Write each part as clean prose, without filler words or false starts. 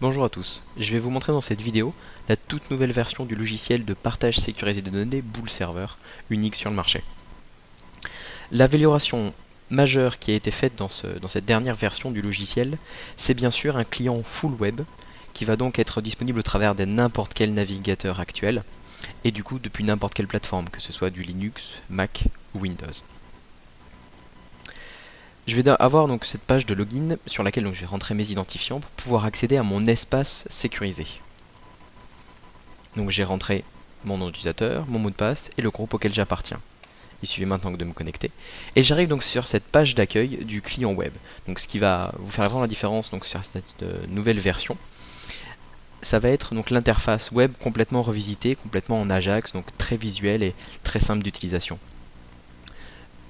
Bonjour à tous, je vais vous montrer dans cette vidéo la toute nouvelle version du logiciel de partage sécurisé de données Boole Server, unique sur le marché. L'amélioration majeure qui a été faite dans cette dernière version du logiciel, c'est bien sûr un client full web qui va donc être disponible au travers de n'importe quel navigateur actuel et du coup depuis n'importe quelle plateforme, que ce soit du Linux, Mac ou Windows. Je vais avoir donc cette page de login sur laquelle je vais rentrer mes identifiants pour pouvoir accéder à mon espace sécurisé. Donc j'ai rentré mon nom d'utilisateur, mon mot de passe et le groupe auquel j'appartiens. Il suffit maintenant de me connecter. Et j'arrive donc sur cette page d'accueil du client web. Donc ce qui va vous faire vraiment la différence donc, sur cette nouvelle version, ça va être donc l'interface web complètement revisitée, complètement en Ajax, donc très visuelle et très simple d'utilisation.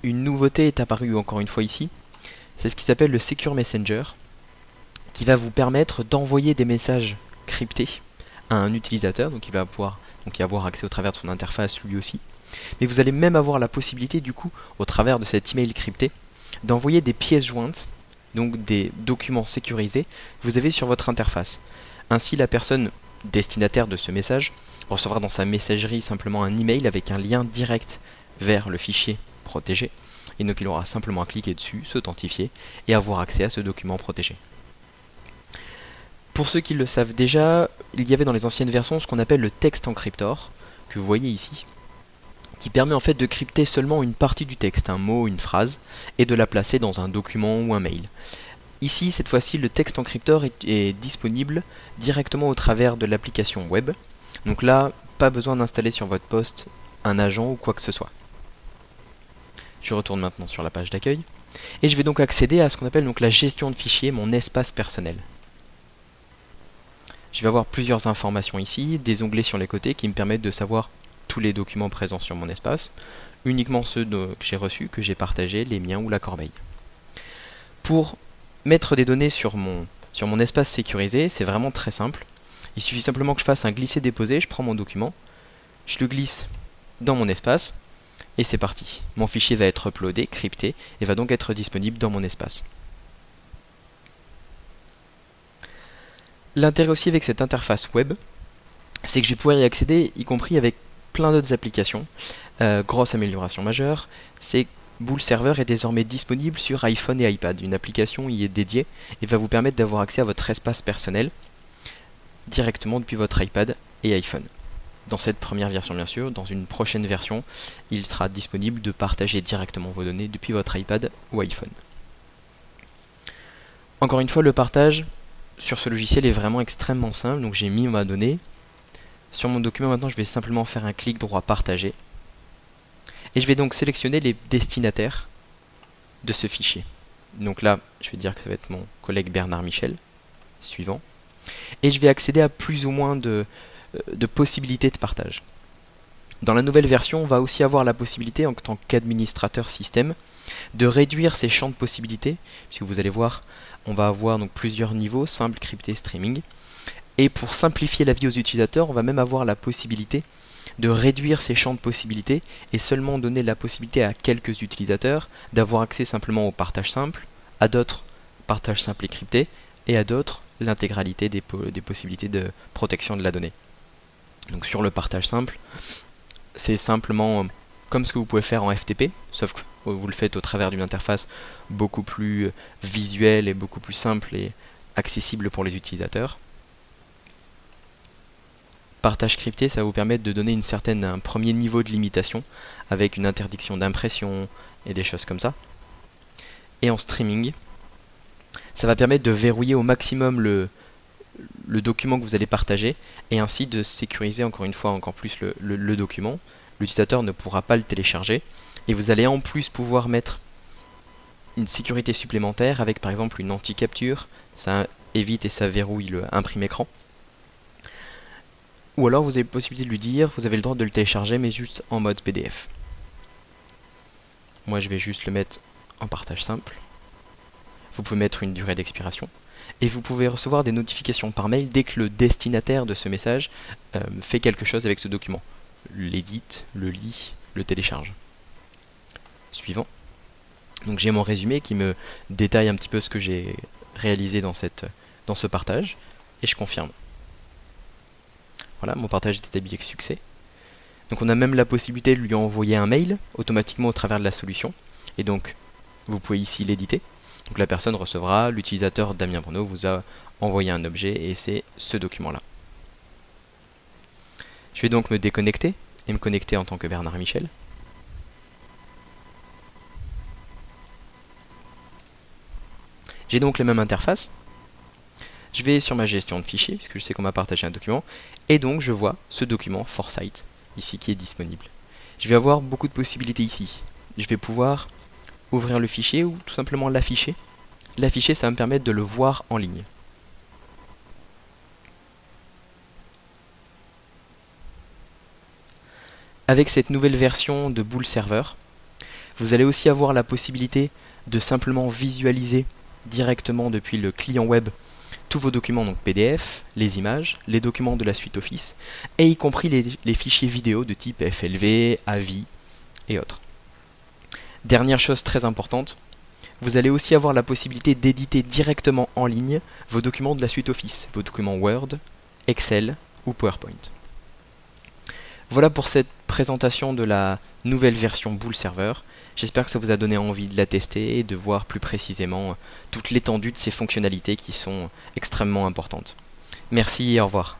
Une nouveauté est apparue encore une fois ici, c'est ce qui s'appelle le Secure Messenger, qui va vous permettre d'envoyer des messages cryptés à un utilisateur, donc il va pouvoir y avoir accès au travers de son interface lui aussi. Mais vous allez même avoir la possibilité du coup, au travers de cet email crypté, d'envoyer des pièces jointes, donc des documents sécurisés que vous avez sur votre interface. Ainsi la personne destinataire de ce message recevra dans sa messagerie simplement un email avec un lien direct vers le fichier protégé, et donc il aura simplement à cliquer dessus, s'authentifier et avoir accès à ce document protégé. Pour ceux qui le savent déjà, il y avait dans les anciennes versions ce qu'on appelle le Text Encryptor, que vous voyez ici, qui permet en fait de crypter seulement une partie du texte, un mot, une phrase, et de la placer dans un document ou un mail. Ici, cette fois-ci, le Text Encryptor est disponible directement au travers de l'application web. Donc là, pas besoin d'installer sur votre poste un agent ou quoi que ce soit. Je retourne maintenant sur la page d'accueil, et je vais donc accéder à ce qu'on appelle donc la gestion de fichiers, mon espace personnel. Je vais avoir plusieurs informations ici, des onglets sur les côtés qui me permettent de savoir tous les documents présents sur mon espace, uniquement ceux que j'ai reçus, que j'ai partagés, les miens ou la corbeille. Pour mettre des données sur mon espace sécurisé, c'est vraiment très simple. Il suffit simplement que je fasse un glisser-déposer, je prends mon document, je le glisse dans mon espace, et c'est parti. Mon fichier va être uploadé, crypté, et va donc être disponible dans mon espace. L'intérêt aussi avec cette interface web, c'est que je vais pouvoir y accéder, y compris avec plein d'autres applications. Grosse amélioration majeure, c'est que Boole Server est désormais disponible sur iPhone et iPad. Une application y est dédiée et va vous permettre d'avoir accès à votre espace personnel directement depuis votre iPad et iPhone. Dans cette première version bien sûr, dans une prochaine version, il sera disponible de partager directement vos données depuis votre iPad ou iPhone. Encore une fois, le partage sur ce logiciel est vraiment extrêmement simple, donc j'ai mis ma donnée. Sur mon document maintenant, je vais simplement faire un clic droit partager. Et je vais donc sélectionner les destinataires de ce fichier. Donc là, je vais dire que ça va être mon collègue Bernard Michel, suivant. Et je vais accéder à plus ou moins de possibilités de partage. Dans la nouvelle version, on va aussi avoir la possibilité, en tant qu'administrateur système, de réduire ces champs de possibilités, puisque vous allez voir, on va avoir donc plusieurs niveaux, simple, crypté, streaming. Et pour simplifier la vie aux utilisateurs, on va même avoir la possibilité de réduire ces champs de possibilités et seulement donner la possibilité à quelques utilisateurs d'avoir accès simplement au partage simple, à d'autres partage simple et crypté, et à d'autres l'intégralité des possibilités de protection de la donnée. Donc sur le partage simple, c'est simplement comme ce que vous pouvez faire en FTP, sauf que vous le faites au travers d'une interface beaucoup plus visuelle et beaucoup plus simple et accessible pour les utilisateurs. Partage crypté, ça va vous permettre de donner un premier niveau de limitation avec une interdiction d'impression et des choses comme ça. Et en streaming, ça va permettre de verrouiller au maximum le document que vous allez partager et ainsi de sécuriser encore une fois encore plus le document. L'utilisateur ne pourra pas le télécharger et vous allez en plus pouvoir mettre une sécurité supplémentaire avec par exemple une anti-capture, ça évite et ça verrouille le imprime écran. Ou alors vous avez la possibilité de lui dire, vous avez le droit de le télécharger mais juste en mode PDF. Moi je vais juste le mettre en partage simple. Vous pouvez mettre une durée d'expiration. Et vous pouvez recevoir des notifications par mail dès que le destinataire de ce message fait quelque chose avec ce document. L'édite, le lit, le télécharge. Suivant. Donc j'ai mon résumé qui me détaille un petit peu ce que j'ai réalisé dans ce partage. et je confirme. Voilà, mon partage est établi avec succès. Donc on a même la possibilité de lui envoyer un mail automatiquement au travers de la solution. Et donc, vous pouvez ici l'éditer. Donc la personne recevra, l'utilisateur Damien Bruno vous a envoyé un objet et c'est ce document-là. Je vais donc me déconnecter et me connecter en tant que Bernard Michel. J'ai donc la même interface. Je vais sur ma gestion de fichiers, puisque je sais qu'on m'a partagé un document, et donc je vois ce document Foresight, ici qui est disponible. Je vais avoir beaucoup de possibilités ici. Je vais pouvoir ouvrir le fichier ou tout simplement l'afficher. L'afficher, ça va me permettre de le voir en ligne. Avec cette nouvelle version de Boole Server, vous allez aussi avoir la possibilité de simplement visualiser directement depuis le client web tous vos documents, donc PDF, les images, les documents de la suite Office, et y compris les fichiers vidéo de type FLV, AVI et autres. Dernière chose très importante, vous allez aussi avoir la possibilité d'éditer directement en ligne vos documents de la suite Office, vos documents Word, Excel ou PowerPoint. Voilà pour cette présentation de la nouvelle version Boole Server. J'espère que ça vous a donné envie de la tester et de voir plus précisément toute l'étendue de ces fonctionnalités qui sont extrêmement importantes. Merci et au revoir.